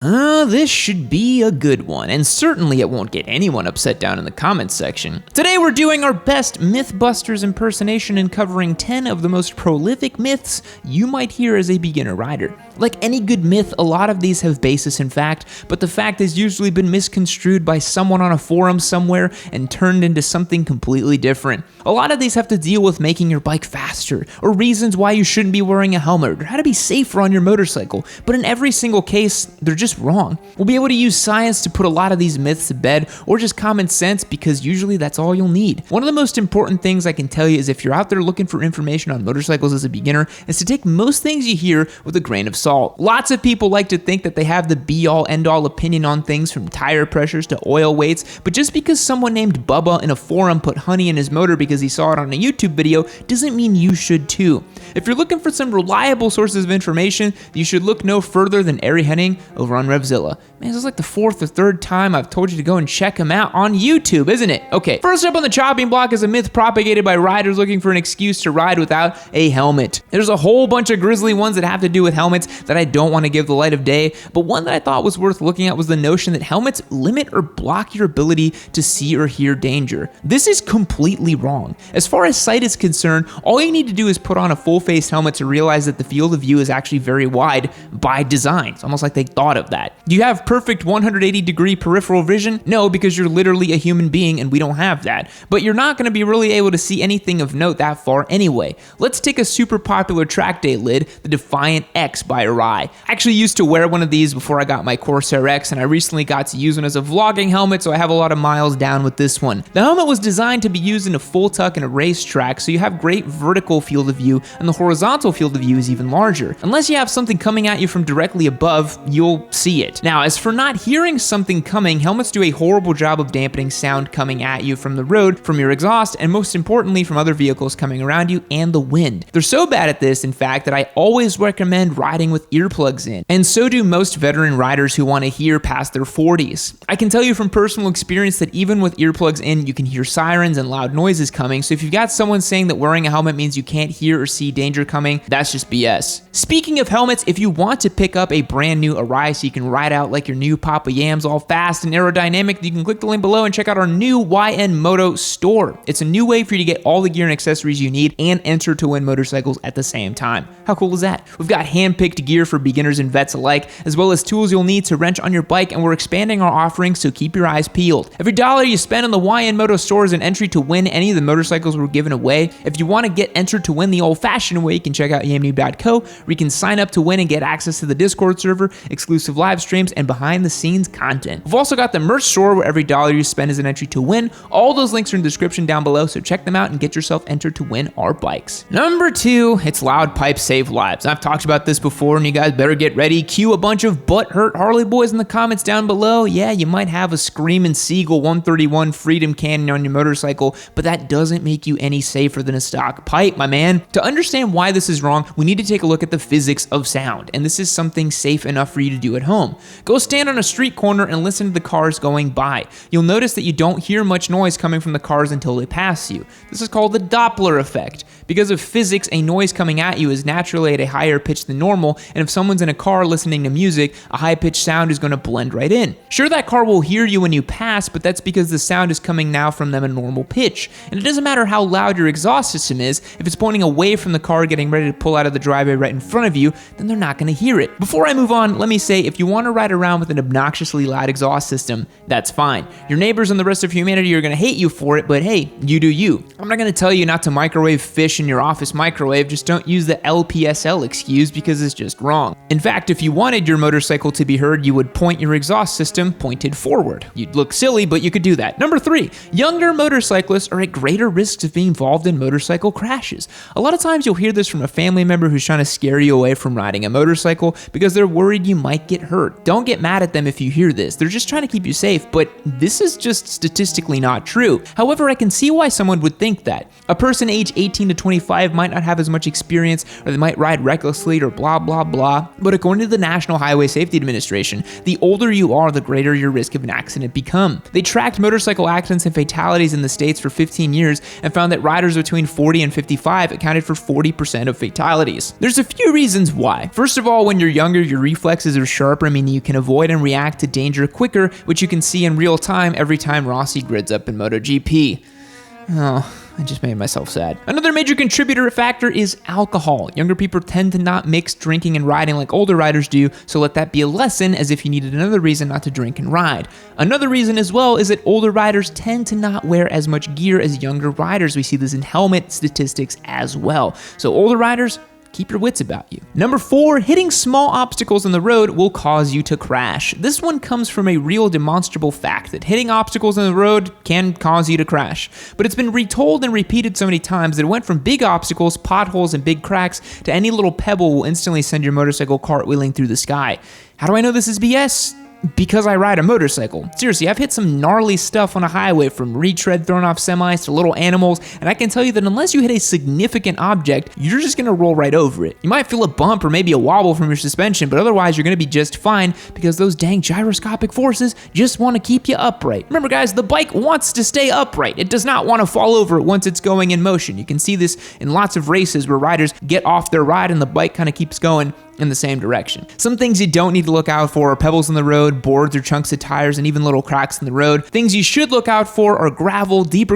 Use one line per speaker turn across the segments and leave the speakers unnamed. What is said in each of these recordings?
This should be a good one, and certainly it won't get anyone upset down in the comments section. Today we're doing our best Mythbusters impersonation and covering 10 of the most prolific myths you might hear as a beginner rider. Like any good myth, a lot of these have basis in fact, but the fact has usually been misconstrued by someone on a forum somewhere and turned into something completely different. A lot of these have to deal with making your bike faster, or reasons why you shouldn't be wearing a helmet, or how to be safer on your motorcycle, but in every single case, they're just wrong. We'll be able to use science to put a lot of these myths to bed, or just common sense, because usually that's all you'll need. One of the most important things I can tell you is if you're out there looking for information on motorcycles as a beginner, is to take most things you hear with a grain of salt. Lots of people like to think that they have the be-all end-all opinion on things from tire pressures to oil weights, but just because someone named Bubba in a forum put honey in his motor because he saw it on a YouTube video doesn't mean you should too. If you're looking for some reliable sources of information, you should look no further than Ari Henning over on Revzilla. Man, this is like the fourth or third time I've told you to go and check him out on YouTube, isn't it? Okay, first up on the chopping block is a myth propagated by riders looking for an excuse to ride without a helmet. There's a whole bunch of grisly ones that have to do with helmets that I don't want to give the light of day, but one that I thought was worth looking at was the notion that helmets limit or block your ability to see or hear danger. This is completely wrong. As far as sight is concerned, all you need to do is put on a full-face helmet to realize that the field of view is actually very wide by design. It's almost like they thought of that. Do you have perfect 180-degree peripheral vision? No, because you're literally a human being and we don't have that. But you're not going to be really able to see anything of note that far anyway. Let's take a super popular track day lid, the Defiant X by Arai. I actually used to wear one of these before I got my Corsair X, and I recently got to use one as a vlogging helmet, so I have a lot of miles down with this one. The helmet was designed to be used in a full tuck in a racetrack, so you have great vertical field of view, and the horizontal field of view is even larger. Unless you have something coming at you from directly above, you'll see it. Now, as for not hearing something coming, helmets do a horrible job of dampening sound coming at you from the road, from your exhaust, and most importantly, from other vehicles coming around you and the wind. They're so bad at this, in fact, that I always recommend riding with earplugs in, and so do most veteran riders who want to hear past their 40s. I can tell you from personal experience that even with earplugs in, you can hear sirens and loud noises coming, so if you've got someone saying that wearing a helmet means you can't hear or see danger coming, that's just BS. Speaking of helmets, if you want to pick up a brand new Arai so you can ride out like your new Papa Yams all fast and aerodynamic, you can click the link below and check out our new YN Moto store. It's a new way for you to get all the gear and accessories you need and enter to win motorcycles at the same time. How cool is that? We've got hand-picked gear for beginners and vets alike, as well as tools you'll need to wrench on your bike, and we're expanding our offerings, so keep your eyes peeled. Every dollar you spend on the YN Moto store is an entry to win any of the motorcycles we're giving away. If you want to get entered to win the old-fashioned way, you can check out yammie.co, where you can sign up to win and get access to the Discord server, exclusive live streams, and behind-the-scenes content. We've also got the merch store, where every dollar you spend is an entry to win. All those links are in the description down below, so check them out and get yourself entered to win our bikes. Number 2, it's loud pipes save lives. I've talked about this before, and you guys better get ready. Cue a bunch of butthurt Harley boys in the comments down below. Yeah, you might have a Screamin' Seagull 131 Freedom Cannon on your motorcycle, but that doesn't make you any safer than a stock pipe, my man. To understand why this is wrong, we need to take a look at the physics of sound, and this is something safe enough for you to do at home. Go stand on a street corner and listen to the cars going by. You'll notice that you don't hear much noise coming from the cars until they pass you. This is called the Doppler effect. Because of physics, a noise coming at you is naturally at a higher pitch than normal, and if someone's in a car listening to music, a high-pitched sound is going to blend right in. Sure, that car will hear you when you pass, but that's because the sound is coming now from them at normal pitch. And it doesn't matter how loud your exhaust system is, if it's pointing away from the car getting ready to pull out of the driveway right in front of you, then they're not going to hear it. Before I move on, let me say, if you want to ride around with an obnoxiously loud exhaust system, that's fine. Your neighbors and the rest of humanity are going to hate you for it, but hey, you do you. I'm not going to tell you not to microwave fish in your office microwave, just don't use the LPSL excuse because it's just wrong. In fact, if you wanted your motorcycle to be heard, you would point your exhaust system pointed forward. You'd look silly, but you could do that. Number 3, younger motorcyclists are at greater risks of being involved in motorcycle crashes. A lot of times you'll hear this from a family member who's trying to scare you away from riding a motorcycle because they're worried you might get hurt. Don't get mad at them if you hear this. They're just trying to keep you safe, but this is just statistically not true. However, I can see why someone would think that. A person age 18 to 25 might not have as much experience, or they might ride recklessly or blah blah blah, blah. But according to the National Highway Safety Administration, the older you are, the greater your risk of an accident become. They tracked motorcycle accidents and fatalities in the States for 15 years and found that riders between 40 and 55 accounted for 40% of fatalities. There's a few reasons why. First of all, when you're younger, your reflexes are sharper, meaning you can avoid and react to danger quicker, which you can see in real time every time Rossi grids up in MotoGP. Oh, I just made myself sad. Another major contributor factor is alcohol. Younger people tend to not mix drinking and riding like older riders do, so let that be a lesson as if you needed another reason not to drink and ride. Another reason as well is that older riders tend to not wear as much gear as younger riders. We see this in helmet statistics as well. So older riders, keep your wits about you. Number 4, hitting small obstacles on the road will cause you to crash. This one comes from a real demonstrable fact that hitting obstacles on the road can cause you to crash. But it's been retold and repeated so many times that it went from big obstacles, potholes, and big cracks to any little pebble will instantly send your motorcycle cartwheeling through the sky. How do I know this is BS? Because I ride a motorcycle. Seriously, I've hit some gnarly stuff on a highway, from retread thrown off semis to little animals, and I can tell you that unless you hit a significant object, you're just gonna roll right over it. You might feel a bump or maybe a wobble from your suspension, but otherwise you're gonna be just fine because those dang gyroscopic forces just wanna keep you upright. Remember guys, the bike wants to stay upright. It does not wanna fall over once it's going in motion. You can see this in lots of races where riders get off their ride and the bike kinda keeps going in the same direction. Some things you don't need to look out for are pebbles in the road, boards or chunks of tires, and even little cracks in the road. Things you should look out for are gravel, deep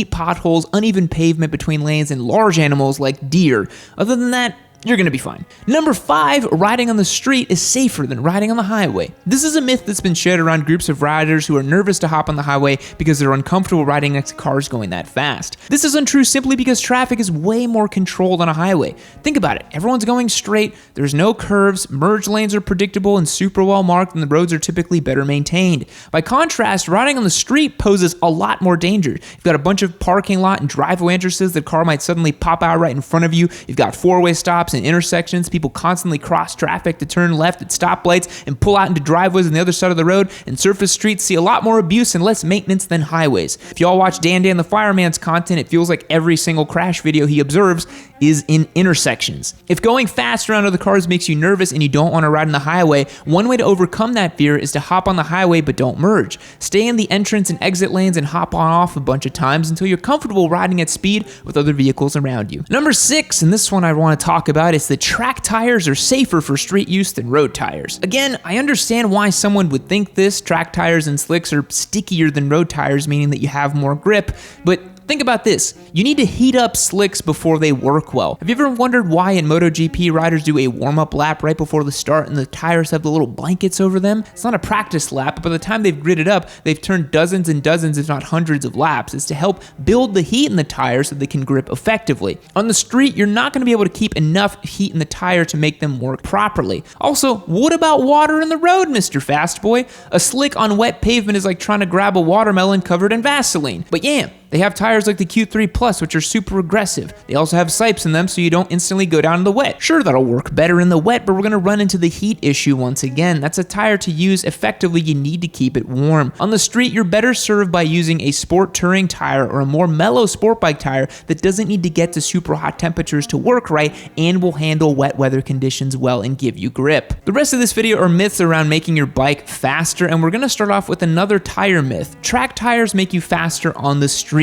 potholes, uneven pavement between lanes, and large animals like deer. Other than that, you're gonna be fine. Number 5, riding on the street is safer than riding on the highway. This is a myth that's been shared around groups of riders who are nervous to hop on the highway because they're uncomfortable riding next to cars going that fast. This is untrue simply because traffic is way more controlled on a highway. Think about it, everyone's going straight, there's no curves, merge lanes are predictable and super well marked, and the roads are typically better maintained. By contrast, riding on the street poses a lot more danger. You've got a bunch of parking lot and driveway entrances, the car might suddenly pop out right in front of you. You've got four-way stops and intersections, people constantly cross traffic to turn left at stoplights and pull out into driveways on the other side of the road, and surface streets see a lot more abuse and less maintenance than highways. If y'all watch Dan the Fireman's content, it feels like every single crash video he observes is in intersections. If going fast around other cars makes you nervous and you don't want to ride on the highway, one way to overcome that fear is to hop on the highway but don't merge. Stay in the entrance and exit lanes and hop on off a bunch of times until you're comfortable riding at speed with other vehicles around you. Number 6, and this one I want to talk about, is that track tires are safer for street use than road tires. Again, I understand why someone would think this. Track tires and slicks are stickier than road tires, meaning that you have more grip, but think about this. You need to heat up slicks before they work well. Have you ever wondered why in MotoGP riders do a warm-up lap right before the start and the tires have the little blankets over them? It's not a practice lap, but by the time they've gridded up, they've turned dozens and dozens, if not hundreds of laps. It's to help build the heat in the tire so they can grip effectively. On the street, you're not going to be able to keep enough heat in the tire to make them work properly. Also, what about water in the road, Mr. Fastboy? A slick on wet pavement is like trying to grab a watermelon covered in Vaseline. But yeah, they have tires like the Q3 Plus, which are super aggressive. They also have sipes in them so you don't instantly go down in the wet. Sure, that'll work better in the wet, but we're gonna run into the heat issue once again. That's a tire to use effectively, you need to keep it warm. On the street, you're better served by using a sport touring tire or a more mellow sport bike tire that doesn't need to get to super hot temperatures to work right and will handle wet weather conditions well and give you grip. The rest of this video are myths around making your bike faster, and we're gonna start off with another tire myth. Track tires make you faster on the street.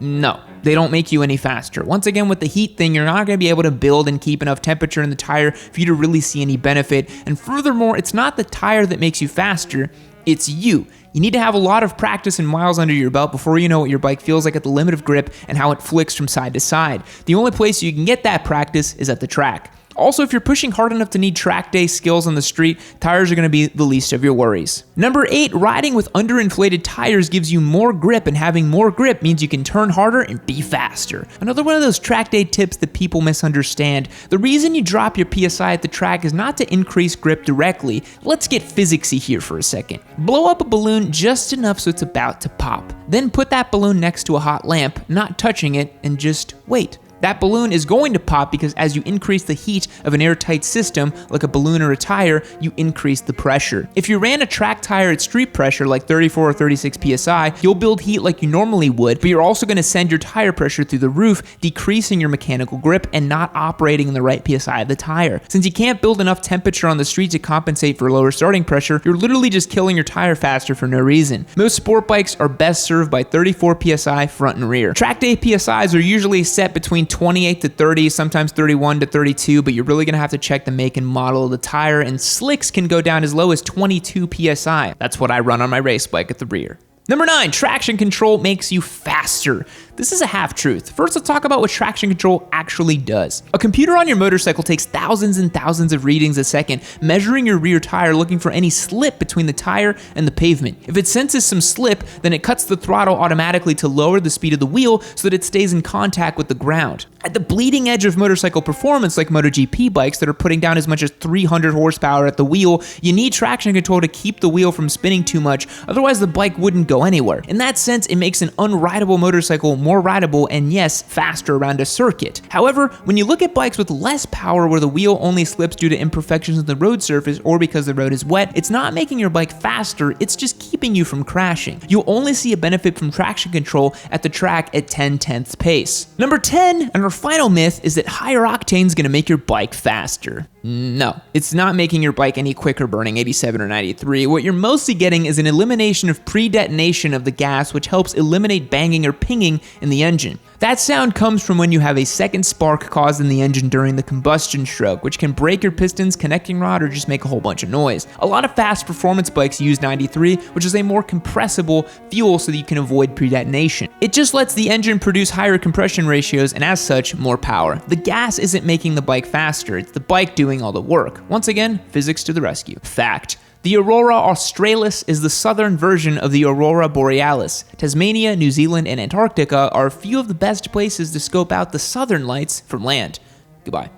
No, they don't make you any faster. Once again, with the heat thing, you're not going to be able to build and keep enough temperature in the tire for you to really see any benefit. And furthermore, it's not the tire that makes you faster, it's you. You need to have a lot of practice and miles under your belt before you know what your bike feels like at the limit of grip and how it flicks from side to side. The only place you can get that practice is at the track. Also, if you're pushing hard enough to need track day skills on the street, tires are going to be the least of your worries. Number 8, riding with underinflated tires gives you more grip, and having more grip means you can turn harder and be faster. Another one of those track day tips that people misunderstand. The reason you drop your PSI at the track is not to increase grip directly. Let's get physicsy here for a second. Blow up a balloon just enough so it's about to pop. Then put that balloon next to a hot lamp, not touching it, and just wait. That balloon is going to pop because as you increase the heat of an airtight system, like a balloon or a tire, you increase the pressure. If you ran a track tire at street pressure, like 34 or 36 PSI, you'll build heat like you normally would, but you're also gonna send your tire pressure through the roof, decreasing your mechanical grip and not operating in the right PSI of the tire. Since you can't build enough temperature on the street to compensate for lower starting pressure, you're literally just killing your tire faster for no reason. Most sport bikes are best served by 34 PSI front and rear. Track day PSIs are usually set between 28 to 30, sometimes 31 to 32, but you're really gonna have to check the make and model of the tire, and slicks can go down as low as 22 PSI. That's what I run on my race bike at the rear. Number 9, traction control makes you faster. This is a half-truth. First, let's talk about what traction control actually does. A computer on your motorcycle takes thousands and thousands of readings a second, measuring your rear tire, looking for any slip between the tire and the pavement. If it senses some slip, then it cuts the throttle automatically to lower the speed of the wheel so that it stays in contact with the ground. At the bleeding edge of motorcycle performance, like MotoGP bikes that are putting down as much as 300 horsepower at the wheel, you need traction control to keep the wheel from spinning too much, otherwise the bike wouldn't go anywhere. In that sense, it makes an unrideable motorcycle more rideable and yes, faster around a circuit. However, when you look at bikes with less power where the wheel only slips due to imperfections in the road surface or because the road is wet, it's not making your bike faster, it's just keeping you from crashing. You'll only see a benefit from traction control at the track at 10/10ths pace. Number 10, and our final myth, is that higher octane is gonna make your bike faster. No, it's not making your bike any quicker burning 87 or 93. What you're mostly getting is an elimination of pre-detonation of the gas, which helps eliminate banging or pinging in the engine. That sound comes from when you have a second spark caused in the engine during the combustion stroke, which can break your pistons, connecting rod, or just make a whole bunch of noise. A lot of fast performance bikes use 93, which is a more compressible fuel so that you can avoid pre-detonation. It just lets the engine produce higher compression ratios and as such, more power. The gas isn't making the bike faster, it's the bike doing all the work. Once again, physics to the rescue. Fact. The Aurora Australis is the southern version of the Aurora Borealis. Tasmania, New Zealand, and Antarctica are a few of the best places to scope out the southern lights from land. Goodbye.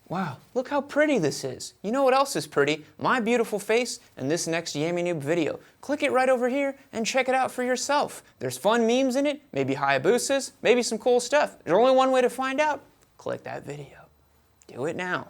Wow, look how pretty this is. You know what else is pretty? My beautiful face and this next Yammie Noob video. Click it right over here and check it out for yourself. There's fun memes in it, maybe Hayabusas, maybe some cool stuff. There's only one way to find out. Click that video. Do it now.